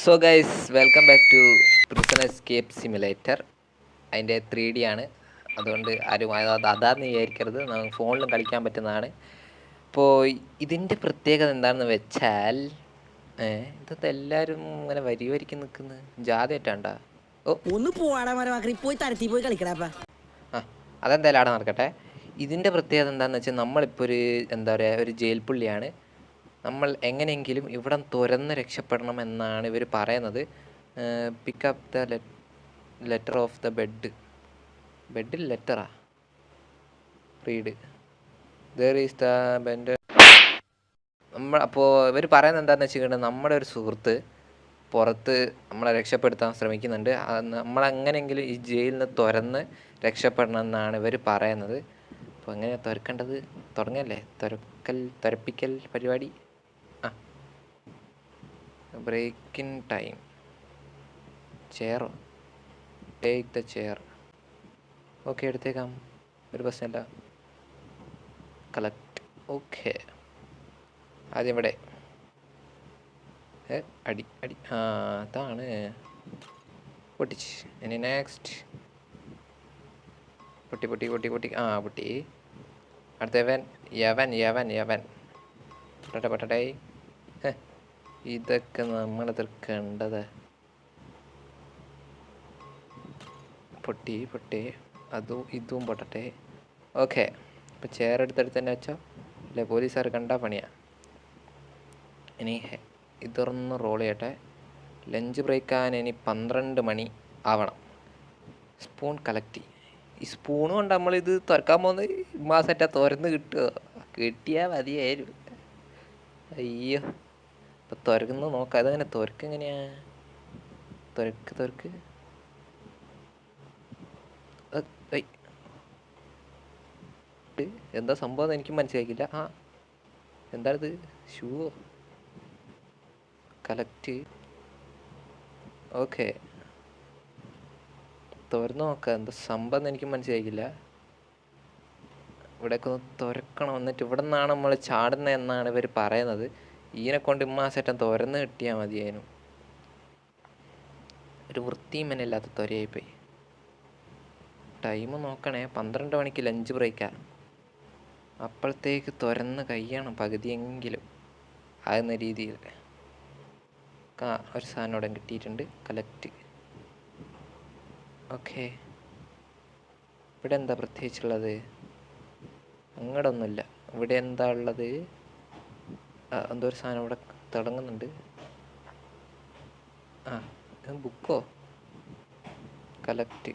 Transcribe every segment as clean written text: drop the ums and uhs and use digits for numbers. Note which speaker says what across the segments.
Speaker 1: So guys welcome back to prison escape simulator. അതിൻ്റെ 3D ആണ്, അതുകൊണ്ട് ആരും അതാന്ന് വിചാരിക്കരുത്. നമുക്ക് ഫോണിലും കളിക്കാൻ പറ്റുന്നതാണ്. അപ്പോൾ ഇതിൻ്റെ പ്രത്യേകത എന്താണെന്ന് വെച്ചാൽ ഇതൊക്കെ എല്ലാവരും ഇങ്ങനെ വരിക്ക് നിൽക്കുന്നു. ജാതിയായിട്ടാണ്ടാ.
Speaker 2: ഒന്ന് പോവാടാ മരമാക്കി പോയി തരത്തി പോയി കളിക്കടാ.
Speaker 1: അതെന്തായാലും അവിടെ നടക്കട്ടെ. ഇതിൻ്റെ പ്രത്യേകത എന്താണെന്ന് വെച്ചാൽ നമ്മളിപ്പോൾ എന്താ പറയുക, ഒരു ജയിൽ പുള്ളിയാണ്. നമ്മൾ എങ്ങനെയെങ്കിലും ഇവിടെ തുരന്ന് രക്ഷപ്പെടണം എന്നാണ് ഇവർ പറയുന്നത്. Pick up the letter of the ബെഡിൽ ലെറ്ററാ read there is the bend. അപ്പോൾ ഇവർ പറയുന്നത് എന്താണെന്ന് വെച്ചിട്ടുണ്ടെങ്കിൽ നമ്മുടെ ഒരു സുഹൃത്ത് പുറത്ത് നമ്മളെ രക്ഷപ്പെടുത്താൻ ശ്രമിക്കുന്നുണ്ട്. നമ്മളെങ്ങനെയെങ്കിലും ഈ ജയിലിൽ നിന്ന് തുരന്ന് രക്ഷപ്പെടണം എന്നാണ് ഇവർ പറയുന്നത്. അപ്പോൾ എങ്ങനെയാണ് തുരക്കേണ്ടത്? തുടങ്ങല്ലേ തുരപ്പിക്കൽ പരിപാടി. Break in time. ചെയറോ? Take the chair. ഓക്കെ, എടുത്തേക്കാം, ഒരു പ്രശ്നമില്ല. കളക്ട്. ഓക്കെ, ആദ്യം ഇവിടെ അടി അടി. അതാണ് പൊട്ടിച്ച്. ഇനി നെക്സ്റ്റ്. പൊട്ടി പൊട്ടി പൊട്ടി പൊട്ടി പൊട്ടി. അടുത്ത യവൻ പൊട്ടട്ടെ പൊട്ടട്ടെ. ഇതൊക്കെ നമ്മളത് കണ്ടത്. പൊട്ടി ഇതും പൊട്ടട്ടെ. ഓക്കെ, ഇപ്പോൾ ചെയർ എടുത്തെടുത്ത് തന്നെ വെച്ചോ, അല്ലേ പോലീസുകാർ കണ്ടാൽ പണിയാ. ഇനി ഇതൊന്ന് റോൾ ചെയ്യട്ടെ. ലഞ്ച് ബ്രേക്കാൻ ഇനി 12 മണി ആവണം. Spoon collect. ഈ സ്പൂണ് കൊണ്ട് നമ്മളിത് തുറക്കാൻ പോകുന്നത് മാസറ്റാ തുറന്ന് കിട്ടിയാൽ മതിയായിരുന്നു. അയ്യോ, ഇപ്പം തുറക്കുന്നത് നോക്കാം. അതങ്ങനെ തുറക്കെങ്ങനെയാ? തുറക്ക് എന്താ സംഭവം എനിക്ക് മനസ്സിലാക്കില്ല. എന്താണിത്? ഷൂവോ? കളക്ട്. ഓക്കെ, തുറന്ന് നോക്കാം എന്താ സംഭവം എനിക്ക് മനസ്സിലാക്കില്ല. ഇവിടെയൊക്കെ ഒന്ന് തുറക്കണം, എന്നിട്ട് ഇവിടെ നിന്നാണ് നമ്മൾ ചാടുന്നത് എന്നാണ് ഇവർ പറയുന്നത്. ഈനെ കൊണ്ട് ഇമ്മാസേറ്റം തുറന്ന് കിട്ടിയാൽ മതിയായിരുന്നു. ഒരു വൃത്തിയും ഇല്ലാത്ത തൊരയായിപ്പോയി. ടൈം നോക്കണേ, 12 മണിക്ക് ലഞ്ച് ബ്രേക്കാ. അപ്പോഴത്തേക്ക് തുറന്ന് കഴിയണം പകുതിയെങ്കിലും ആകുന്ന രീതിയിൽ. ഒരു സാധനം ഇവിടെ കിട്ടിയിട്ടുണ്ട്. കളക്ട്. ഓക്കെ, ഇവിടെ എന്താ പ്രത്യേകിച്ചുള്ളത്? അങ്ങോട്ടൊന്നുമില്ല. ഇവിടെ എന്താ ഉള്ളത്? എന്തോ ഒരു സാധനം ഇവിടെ തുടങ്ങുന്നുണ്ട്. ബുക്കോ? കളക്ട്.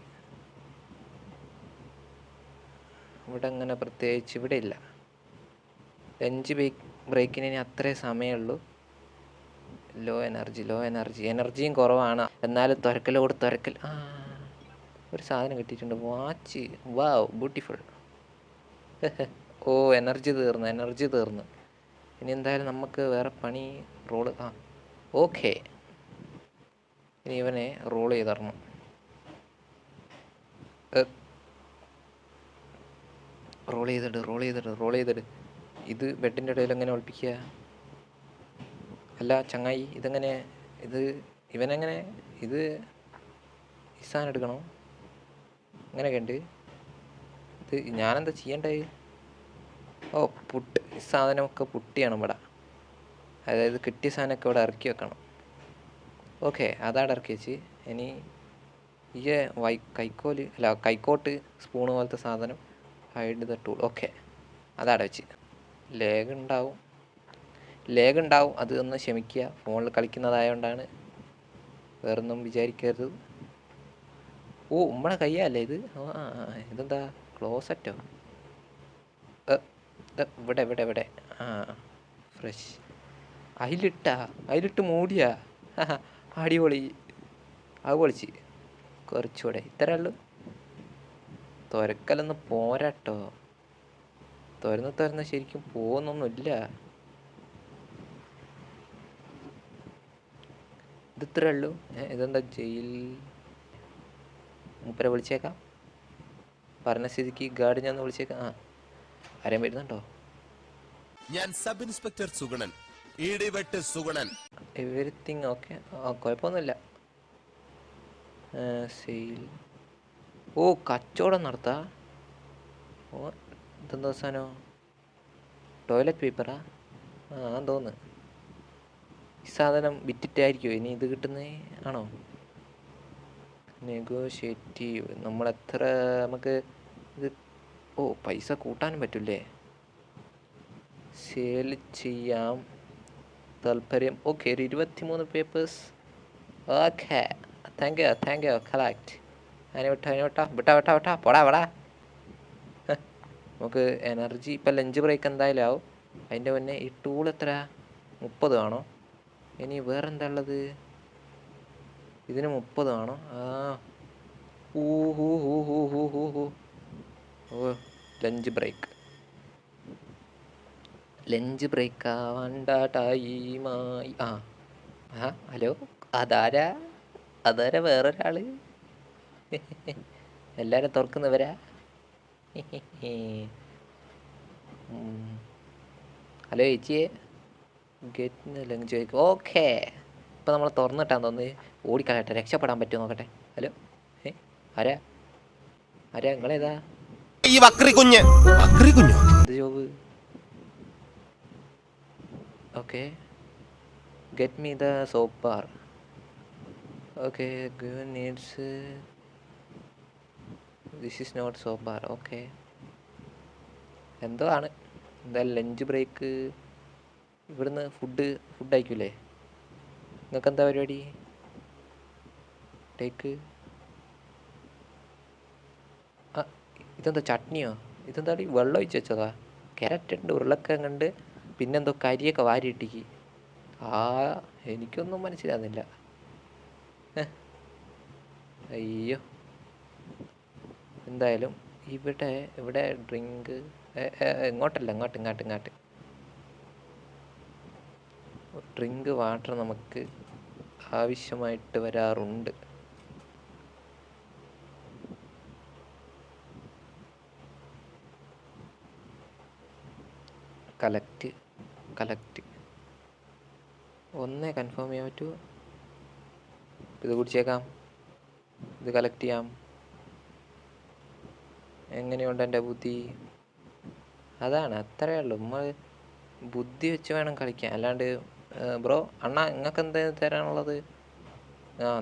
Speaker 1: ഇവിടെ അങ്ങനെ പ്രത്യേകിച്ച് ഇവിടെ ഇല്ല. ലഞ്ച് ബ്രേക്കിന് ഇനി അത്രേ സമയമുള്ളൂ. ലോ എനർജിയും കുറവാണ്. എന്നാലും തുരക്കൽ. ഒരു സാധനം കിട്ടിയിട്ടുണ്ട്. വാച്ച്. വാവ്, ബ്യൂട്ടിഫുൾ. ഓ, എനർജി തീർന്നു. ഇനി എന്തായാലും നമുക്ക് വേറെ പണി. റോള്. ഓക്കെ, ഇനി ഇവനെ റോൾ ചെയ്തിടണം. റോൾ ചെയ്തിട്ട് ഇത് ബെഡിൻ്റെ ഇടയിൽ എങ്ങനെ ഒളിപ്പിക്കുക? അല്ല ചങ്ങായി, ഇതെങ്ങനെ? ഇവനെങ്ങനെ? ഇത് ഈ സാധനം എടുക്കണോ? അങ്ങനെയൊക്കെ ഉണ്ട്. ഇത് ഞാനെന്താ ചെയ്യണ്ടേ? പുട്ട്. ഈ സാധനമൊക്കെ പുട്ടിയാണ് ഇവിടെ. അതായത് കിട്ടിയ സാധനമൊക്കെ ഇവിടെ ഇറക്കി വെക്കണം. ഓക്കെ, അതാണ് ഇറക്കി വെച്ച്. ഇനി ഈ കൈക്കോട്ട്, സ്പൂണ് പോലത്തെ സാധനം, ഹൈഡ് ദ ടൂൾ. ഓക്കെ, അതവിടെ വെച്ച്. ലേഗ് ഉണ്ടാവും, അത് ഒന്ന് ക്ഷമിക്കുക. ഫോണിൽ കളിക്കുന്നതായതുകൊണ്ടാണ്, വേറൊന്നും വിചാരിക്കരുത്. നമ്മുടെ കയ്യല്ലേ ഇത്? ഇതെന്താ ക്ലോസറ്റോ? ഇവിടെ ഫ്രഷ്. അതിലിട്ട് മൂടിയാ? അടിപൊളി. അത് പൊളിച്ച്. കുറച്ചുകൂടെ ഇത്രേ ഉള്ളൂ. തുരക്കലൊന്നും പോരാട്ടോ. തുറന്ന് ശരിക്കും പോകുന്നൊന്നുമില്ല. ഇതിത്രേ ഉള്ളൂ. ഇതെന്താ ജയിൽ? മൂപ്പരെ വിളിച്ചേക്കാം. പറഞ്ഞ സ്ഥിതിക്ക് ഗാർഡ് ഞാൻ വിളിച്ചേക്കാം. ആരെയും വരുന്നുണ്ടോ?
Speaker 3: ഞാൻ സബ് ഇൻസ്പെക്ടർ സുഗണൻ. ഇടിവെട്ട് സുഗുണൻ.
Speaker 1: Everything okay. കുഴപ്പമൊന്നുമില്ല. സെയിൽ. ഓ കച്ചവടം നടത്താ. ഓ ഇതെന്താ സാധനം? ടോയ്ലറ്റ് പേപ്പറാ? തോന്നുന്നു. ഈ സാധനം വിറ്റിട്ടായിരിക്കുമോ ഇനി ഇത് കിട്ടുന്നേ? ആണോ? നെഗോഷിയേറ്റീവ്. നമ്മളെത്ര നമുക്ക് ഇത് പൈസ കൂട്ടാനും പറ്റൂലേ? സെയിൽ ചെയ്യാം. താല്പര്യം. ഓക്കെ, ഒരു 23 papers. Okay, thank you collect. വിട്ടാ പോടാ. നമുക്ക് എനർജി ഇപ്പം ലഞ്ച് ബ്രേക്ക് എന്തായാലും ആവും. അതിൻ്റെ മുന്നേ ഈ ടൂൾ എത്ര? 30 ആണോ? ഇനി വേറെന്താ ഉള്ളത്? ഇതിന് 30 ആണോ? ഓ ലഞ്ച് ബ്രേക്ക് ആവണ്ട ടൈമായി. ഹലോ, അതാരാ വേറൊരാള്? എല്ലാരും തുറക്കുന്നവരാ? ഹലോ ചേച്ചിയെ, ഗെറ്റ് ലഞ്ച് ബ്രേക്ക്. ഓക്കെ, ഇപ്പം നമ്മൾ തുറന്നിട്ടാന്ന് തോന്നുന്നു. ഓടിക്കളയട്ടെ, രക്ഷപ്പെടാൻ പറ്റുമോ നോക്കട്ടെ. ഹലോ, ആരാ നിങ്ങളേതാ?
Speaker 3: ഈ വക്രി കുഞ്ഞോ?
Speaker 1: എന്ത് job? Okay, get me the soap bar. Okay, needs this is not soap bar. Okay, എന്തോ ആണ്. എന്തായാലും ലഞ്ച് ബ്രേക്ക്. ഇവിടുന്ന് ഫുഡ് അയക്കൂലേ? നിങ്ങൾക്ക് എന്താ പരിപാടി? ടേക്ക്. ഇതെന്താ ചട്നിയോ? ഇതെന്താ വെള്ളം ഒഴിച്ച് വെച്ചതാ? ക്യാരറ്റ് ഉണ്ട്, ഉരുളക്കിഴങ്ങ് ഉണ്ട്, പിന്നെന്തോ കരിയൊക്കെ വാരി ഇട്ടിക്ക്. എനിക്കൊന്നും മനസ്സിലാകുന്നില്ല. അയ്യോ. എന്തായാലും ഇവിടെ ഡ്രിങ്ക്. ഇങ്ങോട്ടല്ല, ഇങ്ങോട്ട്. ഡ്രിങ്ക് വാട്ടർ നമുക്ക് ആവശ്യമായിട്ട് വരാറുണ്ട്. കളക്ട്. ഒന്നേ കൺഫേം ചെയ്യാൻ പറ്റൂ. ഇത് കുടിച്ചേക്കാം, ഇത് കളക്ട് ചെയ്യാം. എങ്ങനെയുണ്ട് എൻ്റെ ബുദ്ധി? അതാണ്, അത്രയേ ഉള്ളൂ. നമ്മൾ ബുദ്ധി വെച്ച് വേണം കളിക്കാൻ. അല്ലാണ്ട് ബ്രോ അണ്ണാ നിങ്ങൾക്ക് എന്താ തരാനുള്ളത്?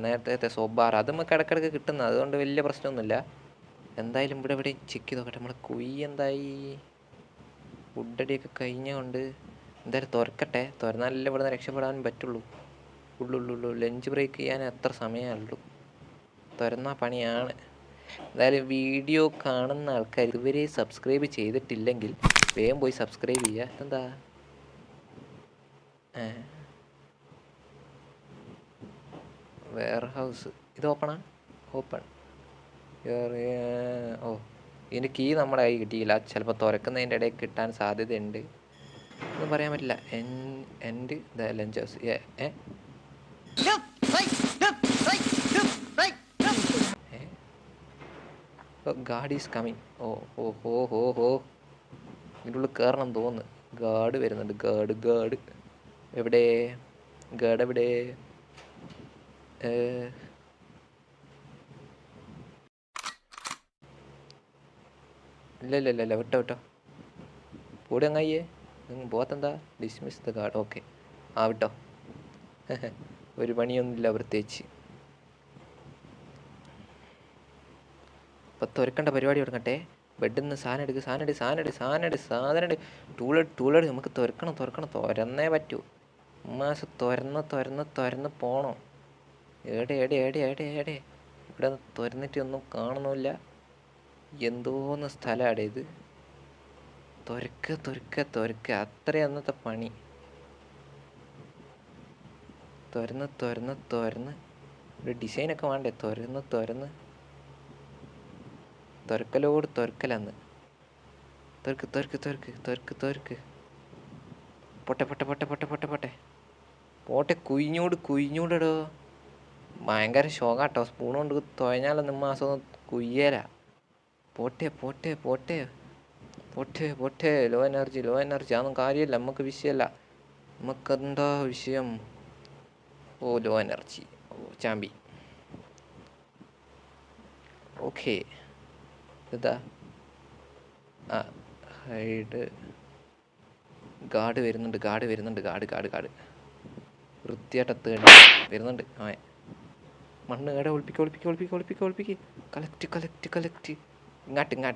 Speaker 1: നേരത്തെ സോബാർ അത് നമുക്ക് ഇടയ്ക്കിടയ്ക്ക് കിട്ടുന്നത്, അതുകൊണ്ട് വലിയ പ്രശ്നമൊന്നുമില്ല. എന്തായാലും ഇവിടെ ചെക്ക് ചെയ്ത് നോക്കട്ടെ. നമ്മളെ കുഴി എന്തായി? ഫുഡടിയൊക്കെ കഴിഞ്ഞുകൊണ്ട് എന്തായാലും തുറക്കട്ടെ. തുറന്നാലല്ലേ ഇവിടെ നിന്ന് രക്ഷപ്പെടാൻ പറ്റുള്ളൂ. ലഞ്ച് ബ്രേക്ക് ചെയ്യാൻ എത്ര സമയമുള്ളൂ? തുറന്ന പണിയാണ്. എന്തായാലും വീഡിയോ കാണുന്ന ആൾക്കാർ ഇതുവരെ സബ്സ്ക്രൈബ് ചെയ്തിട്ടില്ലെങ്കിൽ വേഗം പോയി സബ്സ്ക്രൈബ് ചെയ്യുക. എന്താ വെയർ ഹൗസ്? ഇത് ഓപ്പൺ. ഇതിൻ്റെ കീ നമ്മുടെ കൈ കിട്ടിയില്ല. ചിലപ്പോൾ തുറക്കുന്നതിൻ്റെ ഇടയിൽ കിട്ടാൻ സാധ്യതയുണ്ട്. ഒന്നും പറയാൻ പറ്റില്ല. എൻ്റെ lunch house. Guard is coming. ഓ ഇതിൻ്റെ ഉള്ളിൽ കയറണം തോന്നുന്നു. ഗാർഡ് വരുന്നുണ്ട്. ഗാർഡ് എവിടെ? ഇല്ല, വിട്ടോ. കൂടെ അങ്ങയ്യേ പോകത്തെന്താ? Dismiss the guard. ഓക്കെ, വിട്ടോ. ഒരു പണിയൊന്നുമില്ല പ്രത്യേകിച്ച്. ഇപ്പം തുറക്കേണ്ട പരിപാടി തുടങ്ങട്ടെ. ബെഡിൽ നിന്ന് സാധനം എടുക്ക്. ടൂളെട്. നമുക്ക് തുറക്കണം. തുറന്നേ പറ്റൂ. മാസം തുറന്ന് പോണോ? എടെ ഇവിടെ തുറന്നിട്ട് ഒന്നും കാണുന്നില്ല. എന്തോന്ന് സ്ഥലമാണ് ഇത്. തുറക്ക അത്രയും അന്നത്തെ പണി. തുറന്ന് ഒരു ഡിസൈനൊക്കെ വേണ്ടേ? തുറന്ന് തുറക്കലന്ന്. തുറക്ക്. പോട്ടെ. കുഴിഞ്ഞൂടോ. ഭയങ്കര ശോകാട്ടോ. സ്പൂൺ കൊണ്ട് തുഴഞ്ഞാലൊന്നും മാസം കുയ്യേല. പോട്ടെ. ലോ എനർജി അതൊന്നും കാര്യമില്ല, നമുക്ക് വിഷയമല്ല. നമുക്കെന്താ വിഷയം? ഓ ലോ എനർജി. ഓ ചാമ്പി. ഓക്കെ. ഇതാ ആ ഹൈഡ്. ഗാർഡ് വരുന്നുണ്ട്. ഗാർഡ് വൃത്തിയായിട്ട് വരുന്നുണ്ട്. അവൻ മണ്ണ് കട ഒളിപ്പിക്ക്. കളക്ട്.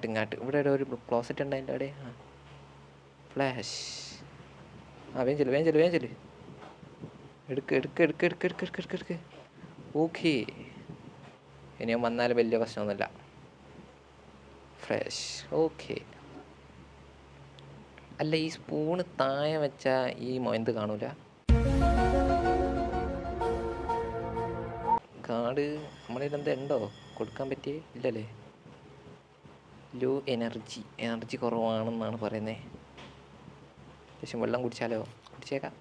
Speaker 1: ഇങ്ങാട്ട്. ഇവിടെ ഒരു ക്ലോസറ്റ് ഉണ്ട് അതിൻ്റെ അവിടെ. ആ ഫ്ലാഷ്. ആ വേഗം ചെല്ല്. എടുക്ക്. ഓക്കെ. ഇനി ഞാൻ വന്നാലും വലിയ പ്രശ്നമൊന്നുമില്ല. ഫ്ലാഷ്. ഓക്കെ. അല്ല, ഈ സ്പൂണ് താഴെ വെച്ചാൽ ഈ മൊയന്ത് കാണൂല. കാർഡ് നമ്മുടെ എന്താ ഉണ്ടോ കൊടുക്കാൻ പറ്റിയേ? ഇല്ലല്ലേ. ലോ എനർജി കുറവാണെന്നാണ് പറയുന്നത്. അത്യാവശ്യം വെള്ളം കുടിച്ചാലോ? കുടിച്ചേക്കാം.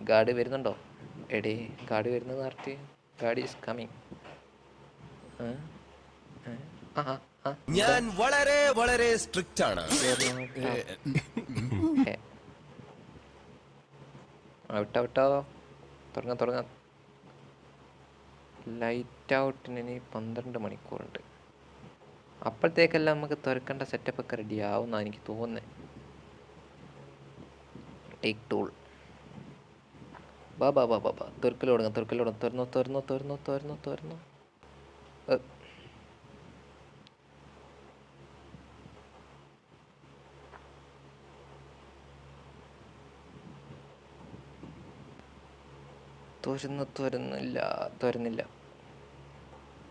Speaker 1: ഗാർഡ് വരുന്നുണ്ടോ? എടേ ഗാർഡ് വരുന്നത് പറഞ്ഞിട്ട്. Guard is coming.
Speaker 3: ഞാൻ വളരെ വളരെ സ്ട്രിക്റ്റ് ആണ്.
Speaker 1: വിട്ടോ. തുടങ്ങാം. ലൈറ്റ് ഔട്ടിന് ഇനി 12 മണിക്കൂറുണ്ട്. അപ്പോഴത്തേക്കെല്ലാം നമുക്ക് തുറക്കേണ്ട സെറ്റപ്പൊക്കെ റെഡി ആവുമെന്നാണ് എനിക്ക് തോന്നുന്നത്. Take tool. ബാ തുറക്കൽ തുടങ്ങാം. തുറന്നു. തുറന്നില്ല.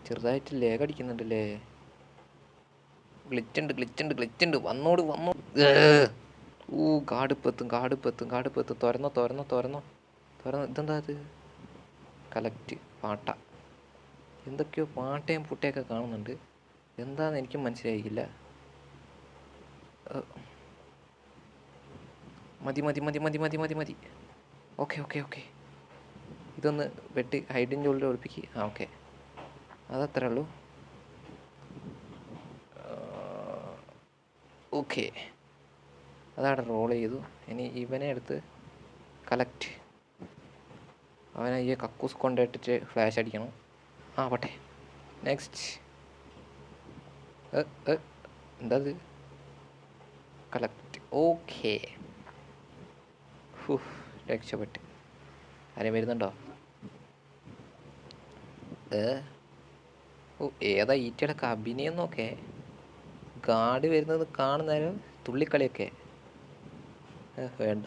Speaker 1: ചെറുതായിട്ട് ലേഗ് അടിക്കുന്നുണ്ടല്ലേ. ഗ്ലിച്ചുണ്ട്. വന്നോട്. ഗാർഡ് പെത്തും. തുറന്നോ. ഇതെന്താ അത്? കളക്ട് പാട്ട. എന്തൊക്കെയോ പാട്ടയും പുട്ടയൊക്കെ കാണുന്നുണ്ട്. എന്താന്ന് എനിക്കും മനസ്സിലായില്ല. മതി. ഓക്കെ. ഇതൊന്ന് വെട്ടി ഹൈഡിൻ്റെ ഉള്ളിൽ ഒളിപ്പിക്കുക. ഓക്കെ, അതത്രേ ഉള്ളൂ. ഓക്കെ, അതവിടെ റോൾ ചെയ്തു. ഇനി ഇവനെ എടുത്ത് കളക്ട്. അവനെ ഈ കക്കൂസ് കൊണ്ടിട്ടിട്ട് ഫ്ലാഷ് അടിക്കണം. പോട്ടെ. നെക്സ്റ്റ്. എന്താ അത്? കളക്ട്. ഓക്കെ, രക്ഷപ്പെട്ട്. ആരെയും വരുന്നുണ്ടോ? ഏതാ ഈറ്റയുടെ അഭിനയം നോക്കേ. ഗാർഡ് വരുന്നത് കാണുന്നേരം തുള്ളിക്കളിയൊക്കെ വേണ്ട.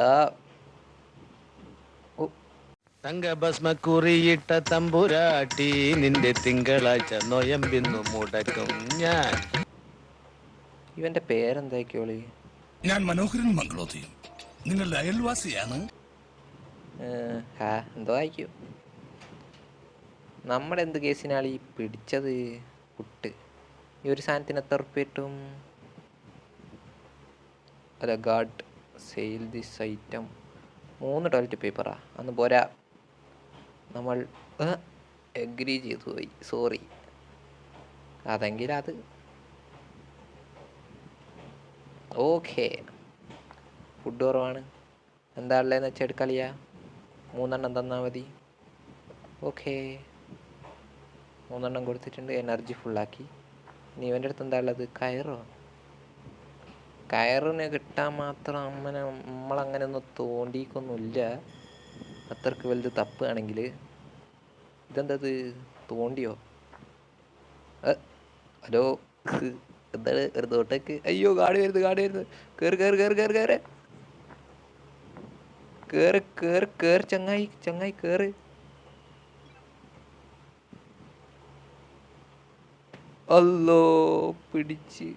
Speaker 4: തങ്കഭസ്മക്കുറിയിട്ട തമ്പുരാട്ടി നിന്റെ തിങ്കളാഴ്ച നൊയമ്പിന്നു മുടക്കും ഞാൻ.
Speaker 1: ഇവന്റെ പേരെന്തായിക്കോളി?
Speaker 5: ഞാൻ മനോഹരൻ മംഗളോദയം, നിങ്ങളുടെ അയൽവാസിയാണ്.
Speaker 1: എന്തോ ആയിക്കോ. നമ്മുടെ എന്ത് കേസിനാണ് ഈ പിടിച്ചത്? പുട്ട്. ഈ ഒരു സാധനത്തിന് എത്ര ഉറുപ്പ്യ കിട്ടും? അല്ല, guard sale this item. 3 toilet പേപ്പറാ. അന്ന് പോരാ, നമ്മൾ എഗ്രി ചെയ്തു പോയി. സോറി. അതെങ്കിൽ അത് ഓക്കെ. ഫുഡ് കുറവാണ്. എന്താ ഉള്ളതെന്ന് വെച്ചാൽ എടുക്കളിയാ. 3 എണ്ണം തന്നാൽ മതി. ഓക്കെ, 3 എണ്ണം കൊടുത്തിട്ടുണ്ട്. എനർജി ഫുള്ളാക്കി. ഇനി ഇവൻ്റെ അടുത്ത് എന്താ ഉള്ളത്? കയറിന് കിട്ടാൻ മാത്രം നമ്മളങ്ങനെ ഒന്നും തോണ്ടിക്കൊന്നുമില്ല. അത്രക്ക് വലുത് തപ്പുകയാണെങ്കിൽ. ഇതെന്തത്? തോണ്ടിയോ? ഹലോ, എന്താണ് ഒരു തോട്ടേക്ക്? അയ്യോ, ഗാർഡ് വരുന്നു. കേറ് ചങ്ങായി കേറ്. അല്ലോ, പിടിച്ച്.